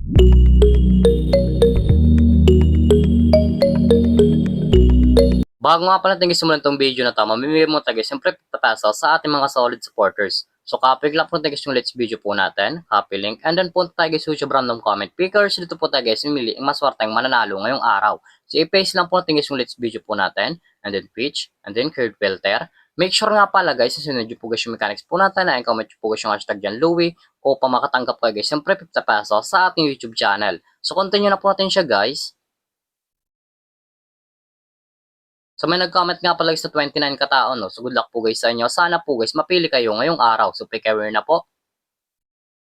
Bago nga pala natin simulan tong video na to, mamimigay mo tayo siyempre 50 pesos sa ating mga solid supporters. So copy lang po tayo yung let's video po natin, copy link, and then punta tayo sa YouTube random comment pickers. Dito po tayo guys, mimili ang maswerteng mananalo ngayong araw. So i-paste lang po natin yung let's video po natin, and then pitch, and then curve filter. Make sure nga pala guys, susunod yung po guys yung mechanics po natin, na comment po guys yung hashtag dyan Louie, o pa makatanggap kayo guys, siyempre 50 pesos sa ating YouTube channel. So continue na po natin siya guys. So may nag-comment nga pala sa 29 katao, no? So good luck po guys sa inyo. Sana po guys mapili kayo ngayong araw. So pick-aware na po.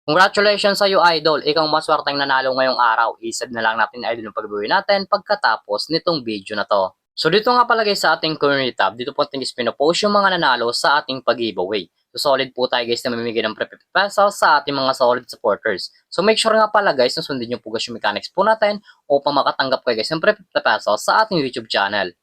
Congratulations sa iyo idol. Ikaw maswerteng nanalo ngayong araw. I-save na lang natin idol yung pag-giveaway natin pagkatapos nitong video na to. So dito nga pala guys sa ating community tab, dito po natin guys pinopost yung mga nanalo sa ating pag-giveaway. So solid po tayo guys na mamimigay ng 50 pesos sa ating mga solid supporters. So make sure nga pala guys na sundin nyo po guys yung mechanics po natin upang makatanggap kayo guys ng 50 pesos sa ating YouTube channel.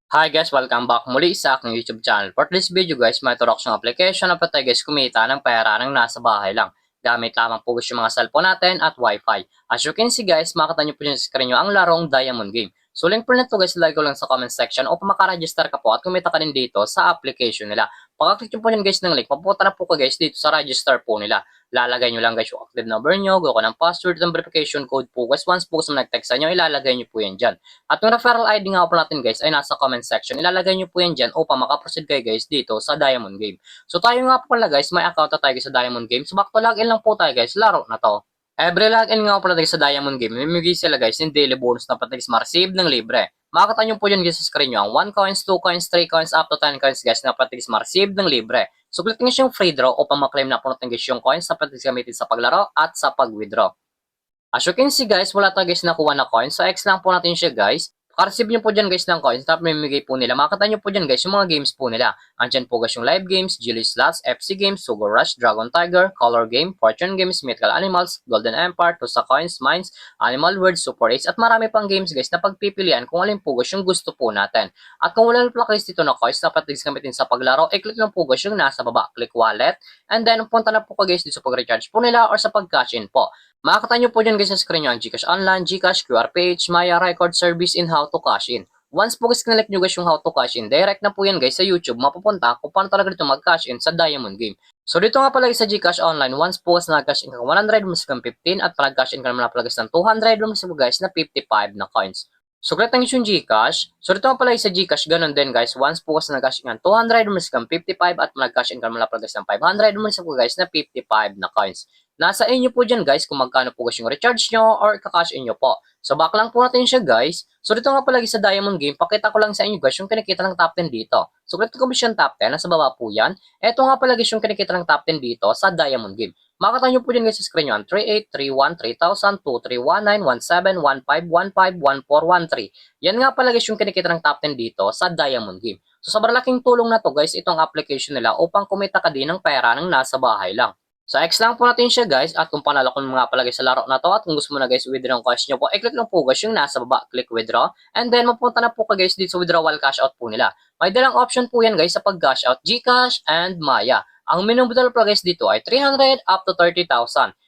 Hi guys, welcome back muli sa aking YouTube channel. For this video guys, may introduction application na pa tayo guys kumita ng pera ng nasa bahay lang. Gamit lamang po guys yung mga cellphone natin at wifi. As you can see guys, makita nyo po dyan sa screen nyo ang larong Diamond Game. So link po nito guys, ilagay ko lang sa comment section upang makaregister ka po at kumita ka din dito sa application nila. Pagka-click nyo po nyo guys ng link, mapupunta na po ka guys dito sa register po nila. Lalagay nyo lang guys yung active number nyo, gawa ko ng password and verification code po guys. Once po guys nag-text sa nyo, ilalagay nyo po yan dyan. At yung referral ID nga po natin guys ay nasa comment section. Ilalagay nyo po yan dyan upang makaproceed kayo guys dito sa Diamond Game. So tayo nga po pala guys, may account na tayo sa Diamond Game. So back to login lang po tayo guys, laro na to. Every login nga po pala tayo sa Diamond Game, mamimigay sila guys ng daily bonus na pati guys ma-receive ng libre. Makakita nyo po yun guys sa screen nyo, ang 1 coins, 2 coins, 3 coins, up to 10 coins guys na pati guys ma-receive ng libre. So click nyo yung free draw upang maklaim na po natin guys yung coins na pati gamitin sa paglaro at sa pag-withdraw. As you can see guys, wala tayo guys nakuha na coins. So X lang po natin siya guys. Maka-receive nyo po dyan guys ng coins. Tapos mamimigay po nila. Makakita nyo po dyan guys yung mga games po nila. Andyan po guys yung live games, Gilly Slots, FC Games, Sugar Rush, Dragon Tiger, Color Game, Fortune Games, Mythical Animals, Golden Empire, Tusa Coins, Mines, Animal World, Super Ace, at marami pang games guys na pagpipilian kung alin po guys yung gusto po natin. At kung wala pa guys dito na coins na pati gamitin sa paglaro, i-click lang po guys yung nasa baba. Click wallet. And then punta na po ka guys dito sa pag-recharge po nila or sa pag-cash in po. Makakita nyo po dyan guys sa screen nyo ang GCash Online, GCash, QR Page, Maya, Record Service, and How to Cash In. Once po guys kinalik nyo guys yung How to Cash In, direct na po yan guys sa YouTube, mapupunta kung paano talaga dito mag-cash in sa Diamond Game. So dito nga pala sa GCash Online, once po guys nag-cash in ka 100, mas kang 15, at pag-cash in ka naman na pala guys ng 200, mas po guys na 55 na coins. So click nyo yung GCash. So dito nga pala sa GCash, ganun din guys, once po guys nag-cash in ka 200, mas kang 55, at nag-cash in ka naman na pala guys ng 500, mas po guys na 55 na coins. Nasa inyo po dyan guys kung magkano po guys yung recharge nyo or kakash in nyo po. So back lang po natin siya guys. So dito nga pala sa Diamond Game, pakita ko lang sa inyo guys yung kinikita ng top 10 dito. So click ko yung top 10, nasa baba po yan. Ito nga pala guys yung kinikita ng top 10 dito sa Diamond Game. Makita nyo po dyan guys sa screen nyo, 3831, 3000, 2319, 17, 15, 15, 1413. Yan nga pala guys yung kinikita ng top 10 dito sa Diamond Game. So sobrang laking tulong na to guys itong application nila upang kumita ka din ng pera ng nasa bahay lang. So X lang po natin siya guys, at kung panalo ko mga palagay sa laro na to, at kung gusto mo na guys withdraw ang cash nyo po, i-click lang po guys yung nasa baba, click withdraw, and then mapunta na po ka guys dito sa withdrawal cash out po nila. May dalang option po yan guys sa pag cash out, GCash and Maya. Ang minimum withdrawal po guys dito ay 300 up to 30,000.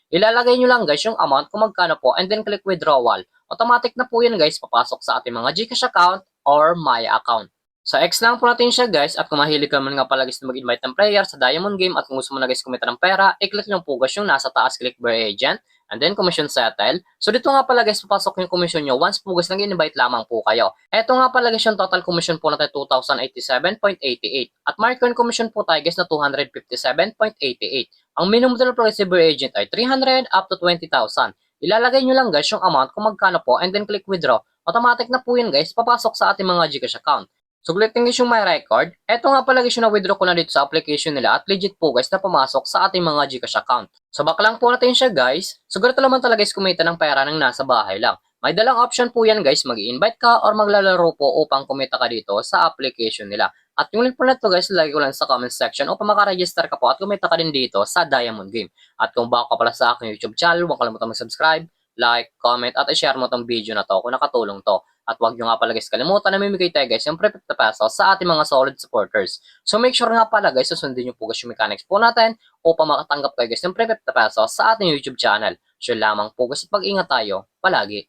Ilalagay nyo lang guys yung amount kung magkano po, and then click withdrawal. Automatic na po yan guys, papasok sa ating mga GCash account or Maya account. So X lang po natin siya guys, at kung mahilig ka man nga pala guys na mag-invite ng player sa Diamond Game, at kung gusto mo na guys kumita ng pera, i-click lang po guys yung nasa taas, click Buy Agent, and then commission settle. So dito nga pala guys papasok yung commission nyo once po guys nag-invite lamang po kayo. Eto nga pala guys yung total commission po natin 2,087.88, at mark yung commission po tayo guys na 257.88. Ang minimum total price Buy Agent ay 300 up to 20,000. Ilalagay nyo lang guys yung amount kung magkano po, and then click withdraw. Automatic na po yun guys, papasok sa ating mga GCash account. So click guys yung my record. Eto nga pala guys yung na-withdraw ko na dito sa application nila, at legit po guys na pumasok sa ating mga GCash account. So back lang po natin siya guys. So ganito naman talaga guys kumita ng pera ng nasa bahay lang. May dalang option po yan guys, mag-i-invite ka or maglalaro po upang kumita ka dito sa application nila. At yung link po na ito guys, lagay ko lang sa comment section upang makaregister ka po at kumita ka din dito sa Diamond Game. At kung bago ka pala sa aking YouTube channel, huwag kalimutan mag-subscribe, like, comment, at i-share mo tong video na to kung nakatulong to. At huwag nyo nga pala guys kalimutan na mamimigay tayo guys yung 50 pesos sa ating mga solid supporters. So make sure nga pala guys susundin nyo po guys yung mechanics po natin upang makatanggap kayo guys ng 50 pesos sa ating YouTube channel. So lamang po guys pag-ingat tayo palagi.